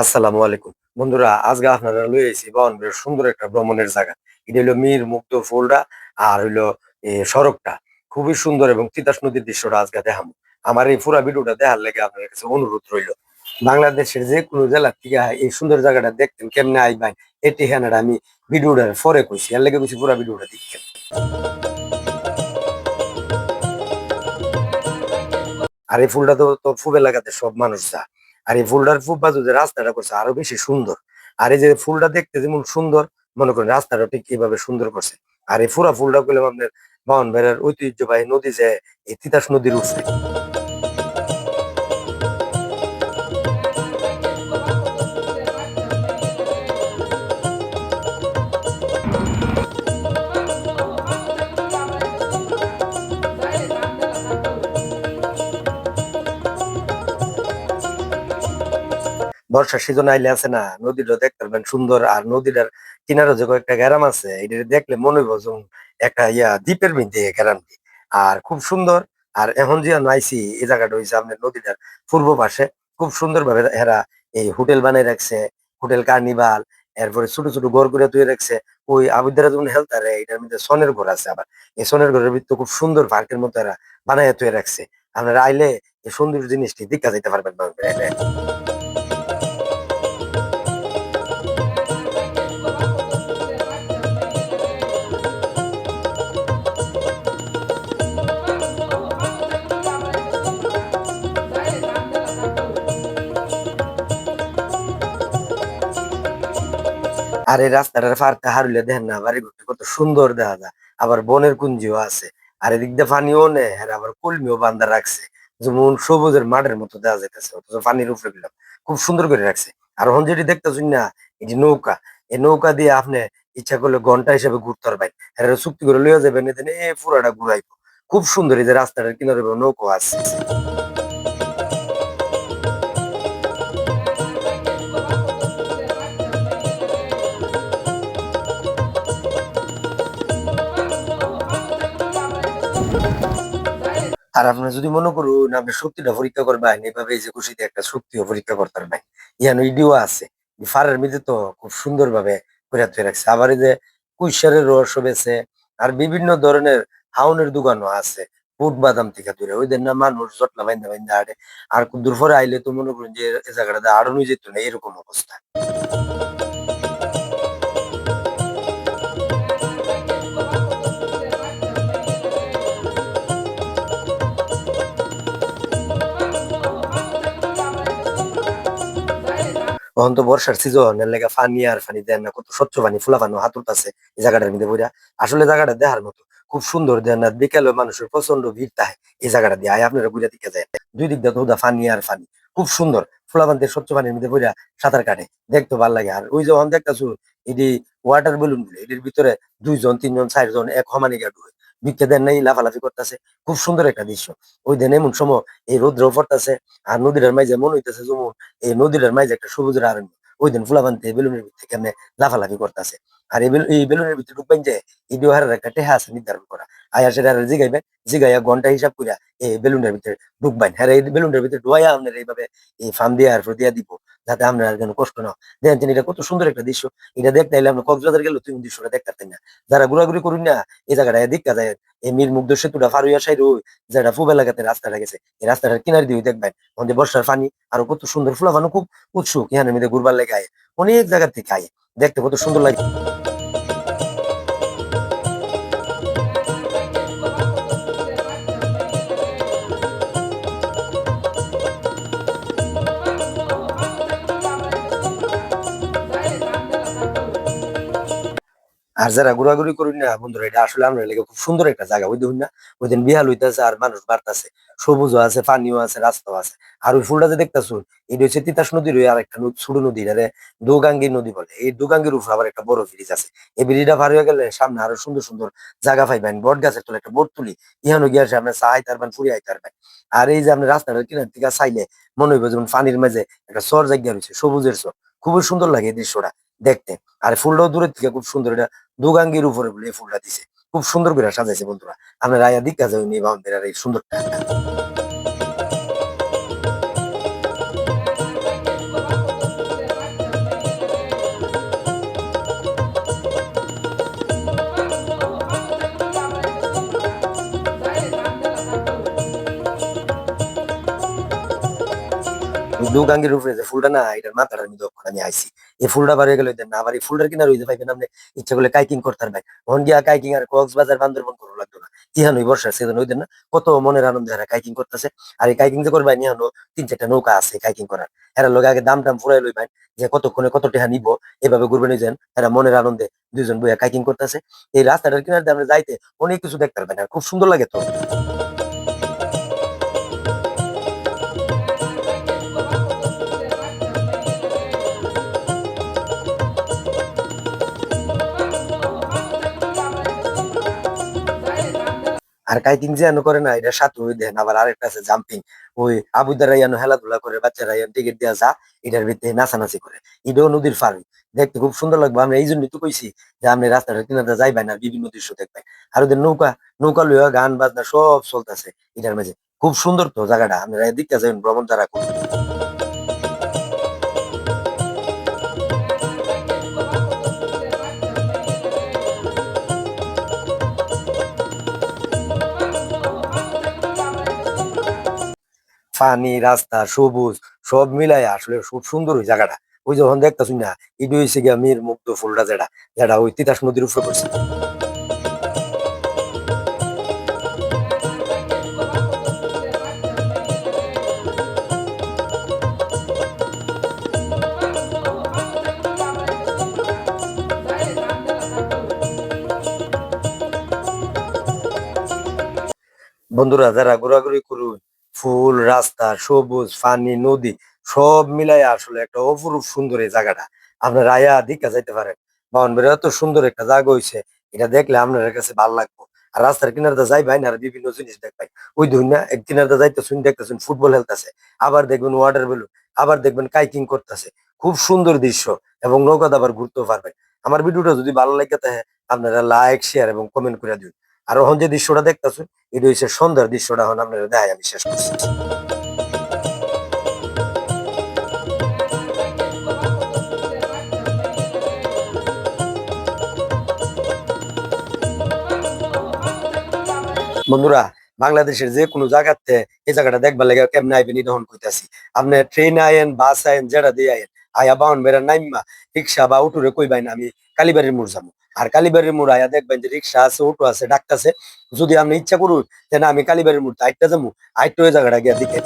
আসসালামু আলাইকুম বন্ধুরা, আজকে আপনারা লই আইছি বাউনবাড়ির সুন্দর একটা ভ্রমণের জায়গা। এটা হইলো মীর মুগ্ধ ফোল্ডা আর হইলো সড়কটা খুবই সুন্দর এবং তিতাস নদীর দৃশ্যটা আজকে দেখামু। আমার এই পুরা ভিডিওটা দেখার লেগে আপনার কাছে অনুরোধ রইল। বাংলাদেশের যে কোনো জেলার থেকে এই সুন্দর জায়গাটা দেখতেন কেমনে আইবাই, এটি হ্যাঁ আমি ভিডিওটার পরে কইছি, এর লেগে কইছি পুরা ভিডিওটা দেখছেন। আর এই ফুলটা তো ফুব এলাকাতে সব মানুষ যা। আর এই ফুলটার ফুব বাজু যে রাস্তাটা করছে আরো বেশি সুন্দর। আর এই যে ফুলটা দেখতে যেমন সুন্দর, মনে করেন রাস্তাটা ঠিক এইভাবে সুন্দর করছে। আর এই পুরা ফুলটা করলাম আপনার বাউনবাড়ির ঐতিহ্যবাহী নদী যে এই তিতাস নদীর উঠছে। বর্ষার সিজন আইলে আছে না, নদীটা দেখতে পারবেন সুন্দর। আর নদীটার কিনারে যে কয়েকটা গ্রাম আছে, এটা দেখলে মনে হইব যেমন একটা দ্বীপের মধ্যে গ্রামটি। আর খুব সুন্দর। আর এখন যে নাইছি এই জায়গাটা হইছে আপনার নদীটার পূর্ব পাশে। খুব সুন্দর ভাবে এরা এই হোটেল বানাই রাখছে, হোটেল কার্নিভাল। এরপরে ছোট ছোট ঘর করে তৈরি রাখছে। ওই আবিদারা যেমন হেলতারে এটার মধ্যে সনের ঘর আছে। আবার এই সনের ঘরের ভিতরে খুব সুন্দর পার্কের মতো এরা বানাই তৈরি রাখছে। আপনারা আইলে এই সুন্দর জিনিসটি দেখা যাইতে পারবেন বাংলাদেশে আইলে। আর এই রাস্তাটার পার্কটা হারুলে দেখেন না, বাড়ি ঘুরতে কত সুন্দর দেখা যায়। আবার বনের কুঞ্জিও আছে। আর এদিক দিয়ে পানিও নেই, আর আবার কলমিও বান্ধা রাখছে, যেমন সবুজের মাঠের মতো দেখা যাইতেছে, অথচ পানির উপরে গেলাম খুব সুন্দর করে রাখছে। আর এখন যেটি দেখতেছেন না, এটি নৌকা। এই নৌকা দিয়ে আপনি ইচ্ছা করলে ঘন্টা হিসেবে ঘুরতে পারবেন। আর এটা চুক্তি করে লইয়া যাবেন, এদিন এই পুরাটা ঘুরাইবো। খুব সুন্দর। এই যে রাস্তাটার কিনারে নৌকা আছে। আর আপনার যদি মনে করুন আপনি শক্তিটা পরীক্ষা করবেন, এভাবে এই যে খুশিতে একটা শক্তিও পরীক্ষা করতে পারবেন। ইয়ানো ইডিও আছে। ফারের মধ্যে তো খুব সুন্দর ভাবে করে তৈরি রাখছে। আবার এই যে কুইশারের রস বেছে। আর বিভিন্ন ধরনের হাউনের দোকানও আছে। বুট বাদাম থেকে দূরে ওই দিন না মানুষ জটলা বাইন্দা বাইন্দা হাঁটে। আর দূর পরে আইলে তো মনে করুন যে এই জায়গাটাতে আড়নই যেত না, এরকম অবস্থা। তখন তো বর্ষার সিজন, এর লেগে ফানি আর ফানি দেন না, কত স্বচ্ছ পানি ফুলা পানি হাত উঠতাছে এই জায়গাটার মধ্যে বইরা। আসলে জায়গাটা দেখার মতো খুব সুন্দর। দেন না বিকেলে মানুষের প্রচন্ড ভিড় থাকে এই জায়গাটা দিয়ে। আয় আপনারা ঘুরে দিকে যায়, দুই দিক দিয়ে তো ফানি আর ফানি খুব সুন্দর। ফুলা পানিতে স্বচ্ছ পানির মধ্যে বইরা সাঁতার কাটে, দেখতে ভালো লাগে। আর ওই যখন দেখতেছো এটি ওয়াটার বেলুন গুলো, এটির ভিতরে দুইজন তিনজন চারজন এক সমানে গিয়ে ঢুকে ভিক্ষা দেন নাই, লাফালাফি করতেছে। খুব সুন্দর একটা দৃশ্য। ওই দিন এমন সময় এই রৌদ্র পড়তেছে, আর নদীটার মাঝে মনে হইতেছে যেমন এই নদীটার মাঝে একটা সবুজের আরণ্য। ওই দিন ফুলাবানতে বেলুনের ভিতরে কেমনে লাফালাফি করতেছে। আর এই বেলুনের ভিতরে ঢুকবেন যে ইডিও হারের একটা টেহা আছে নির্ধারণ করা। আয়া সেটা জিগাইবেন, জিগাইয়া ঘন্টা হিসাব কইরা এই বেলুনের ভিতরে ঢুকবেন। হ্যাঁ, এই বেলুনের ভিতরে ঢুকাইয়া আপনার এইভাবে এই ফার্ম দিয়ে আর দিয়া দিব, যাতে আপনার আর যেন কষ্ট না হয়। দেখেন তিনি, এটা কত সুন্দর একটা দৃশ্য। এটা দেখতে এলে আমরা কক্সবাজার গেলে তুমি দৃশ্যটা দেখতে পারতেন না। যারা ঘোরাঘুরি করুন না এই জায়গাটা দেখা যায়। এই মীর মুগ্ধ সেতুটা ফারুইয়া সাইড ওই যেটা পূব এলাকাতে রাস্তাটা গেছে, এই রাস্তাটার কিনার দিয়ে দেখবেন আমাদের বর্ষার পানি আরো কত সুন্দর। ফুলা পানি খুব উৎসুক এখানে মধ্যে ঘুরবার লেগে আয়, অনেক জায়গা থেকে আয়, দেখতে কত সুন্দর লাগে। আর যারা ঘোরাঘুরি করি না বন্ধুরা, এটা আসলে আমরা লেগে খুব সুন্দর একটা জায়গা। ওই দেখুন না, ওই দিন বিহাল হইতেছে আর মানুষ বাড়তেছে, সবুজও আছে, পানিও আছে, রাস্তাও আছে। আর ওই ফুলটা যে দেখতেছো, এটা হচ্ছে তিতাস নদীর ওই আর একটা ছোট নদী, এটা দোগাঙ্গি নদী বলে। এই দোগাঙ্গির উপর আবার একটা বড় ব্রিজ আছে। এই ব্রিজটা পার হয়ে গেলে সামনে আরো সুন্দর সুন্দর জায়গা পাইবেন। বট গাছের তলে একটা বোট তুলি, ইহানো গিয়ে আসে আপনার চা আইতে পারবেন, ফুরি আইতে পারবেন। আর এই যে আপনি রাস্তাটার কিনার থেকে চাইলে মনে হইবে যেমন পানির মাঝে একটা চর জায়গা রয়েছে, সবুজের চর। খুবই সুন্দর লাগে এই দৃশ্যটা দেখতে। আর ফুলটাও দূরের থেকে খুব সুন্দর। এটা দুগাঙ্গির উপরে বলে এই ফুলটা দিছে, খুব সুন্দর করে সাজাইছে বন্ধুরা। আপনার আয়া দিকা যাও নি বাউন্ডারি আর এই সুন্দর। দুগাঙ্গের উপরে যে ফুলটা না এটার মাথাটার মধ্যে আমি আইছি এই ফুলটা বার হয়ে গেল না আবার এই ফুলটার কিনার হইতে পাইবেন আপনি ইচ্ছা করলে কাইকিং করতে পারবেন মন গিয়া কাইকিং আর কক্সবাজার বান্দরবন করো লাগতো না ইহান ওই বর্ষার সিজন হইতেন না কত মনের আনন্দে এরা কাইকিং করতেছে আর এই কাইকিং যে করবেন ইহানো 3-4টা নৌকা আছে কাইকিং করার এরা লোক আগে দাম টাম ফুরাই লইবেন যে কতক্ষণে কত টাকা নিব এভাবে ঘুরবেন যান এরা মনের আনন্দে দুইজন বইয়া কাইকিং করতেছে এই রাস্তাটার কিনার দিয়ে আমরা যাইতে অনেক কিছু দেখতে পারবেন আর খুব সুন্দর লাগে তো আর কাইকিং যে এনো করে না এটা সাথে ওই দেন আবার আরেকটা আছে জাম্পিং ওই আবুদারা ইয়ানো খেলাধুলা করে বাচ্চারা ইয়ান টিকিট দেওয়া যা এটার ভিতরে নাচানাচি করে এটাও নদীর ফার্ম দেখতে খুব সুন্দর লাগবে আমরা এই জন্যই তো কইছি যে আপনি রাস্তাটা কিনারে যাইবেন আর বিভিন্ন দৃশ্য দেখবেন আর ওদের নৌকা নৌকা লইয়া গান বাজনা সব চলতেছে এটার মাঝে খুব সুন্দর তো জায়গাটা আপনারা এদিকটা যাবেন ভ্রমণ যারা করবেন পানি রাস্তা সবুজ সব মিলাই আসলে খুব সুন্দর ওই জায়গাটা ওই যখন দেখতেছি না এটা হয়েছে গিয়া মীর মুগ্ধ ফুলটা যেটা যেটা ওই তিতাস নদীর উপরে করছে বন্ধুরা যারা ঘোরাঘুরি করুন ফুল রাস্তা সবুজ পানি নদী সব মিলাই আসলে একটা অপরূপ সুন্দর এই জায়গাটা আপনারা আয়া দিকা যাইতে পারেন বাউনবাড়ি এত সুন্দর একটা জায়গা হইছে এটা দেখলে আপনার কাছে ভালো লাগবে আর রাস্তার কিনারে যাইবেন আর বিভিন্ন জিনিস দেখবেন ওই ধরুন না এক কিনারে যাইতে শুন দেখতেছেন ফুটবল খেলতেছে আবার দেখবেন ওয়াটার বেলুন আবার দেখবেন কাইকিং করতেছে খুব সুন্দর দৃশ্য এবং নৌকা আবার ঘুরতেও পারবেন আমার ভিডিওটা যদি ভালো লাগে তাহলে আপনারা লাইক শেয়ার এবং কমেন্ট করে দিন আর এখন যে দৃশ্যটা দেখতেছেন এটা হচ্ছে সন্ধ্যার দৃশ্যটা এখন আপনারা দেখাই আমি শেষ করছি বন্ধুরা বাংলাদেশের যে কোনো জায়গাতে এই জায়গাটা দেখবার লাগে কেমন আইবেন এটা হন কইতাছি আপনি ট্রেনে আইন বাস আইন যেটা দিয়ে আইন আয়া বাউন বেড়া নাইমা রিক্সা বা অটোরে কইবাই না আমি কালীবাড়ির মোড় যাবো আর কালীবাড়ির মোড় আয়া দেখবেন যে রিক্সা আছে অটো আছে ডাক্তার আছে যদি আপনি ইচ্ছা করুন যে না আমি কালীবাড়ির মোড় আইটটা যাবো আইটটা ওই জায়গাটা গিয়ে দিকে